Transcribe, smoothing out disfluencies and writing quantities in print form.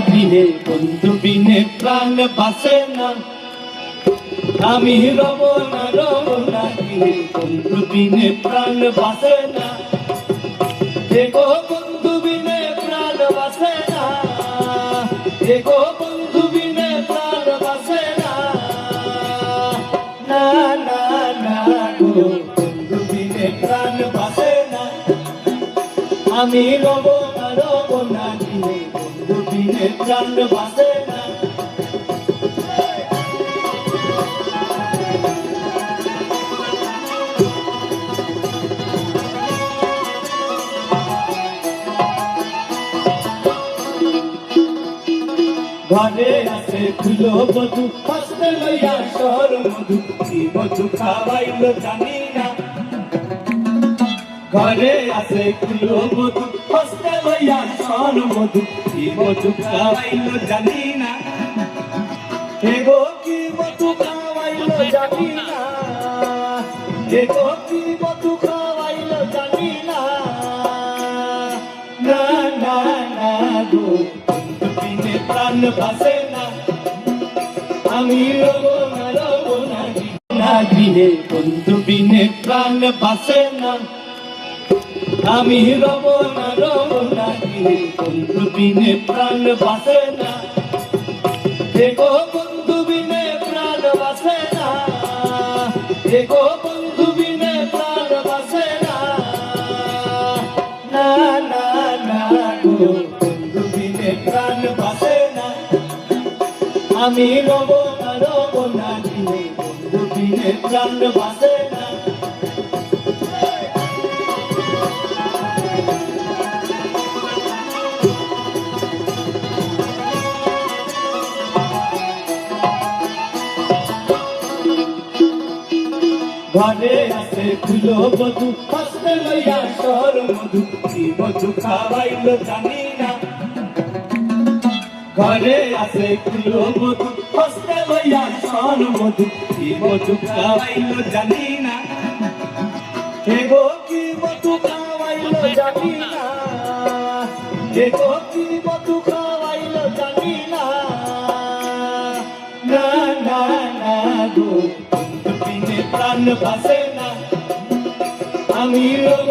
গৃহে বন্ধু বিনে প্রাণ বাসে না। আমি রব না গৃহে বন্ধু বিনে প্রাণ বাসে না। দেখো বন্ধু বিনে প্রাণ বাসে না। দেখো বন্ধু বিনে প্রাণ বাসে না। না না না গো বন্ধু বিনে প্রাণ বাসে না। আমি রব না গৃহে বন্ধু বিনে প্রাণ বাসে না। ঘরে আছে ফুলো বধু হস্তে লইয়া শহর মধু কি মধু খাওয়াইল জানি না। ঘরে আছে ফুলো বধু হস্তে লইয়া শহর মধু কি মধু খাওয়াইল জানি না। হে গো কি মধু খাওয়াইল জানি না। হে গো কি মধু খাওয়াইল জানি না। না না না গো প্রাণ বাসে না। আমি রব না গৃহে বন্ধু বিনে প্রাণ বাসে না। আমি রব না গৃহে বন্ধু বিনে প্রাণ বাসে না। দেখো বন্ধু বিনে প্রাণ বাসে না। দেখো বন্ধু বিনে প্রাণ বাসে না। না না না গো বন্ধু বিনে প্রাণ বাসে না। আমি রব না গৃহে বন্ধু বিনে প্রাণ বাসে না। ঘরে আছে ফুলো বধু হস্তে লইয়া শহর মধু কি মধু খাওয়াইল জানি না। ঘরে আছে ফুলো বধু হস্তে লইয়া শহর মধু কি মধু খাওয়াইল জানি না। হে গো কি মধু খাওয়াইল জানি না। হে গো কি মধু খাওয়াইল জানি না। না না না গো প্রাণ বাসে না। আমি রব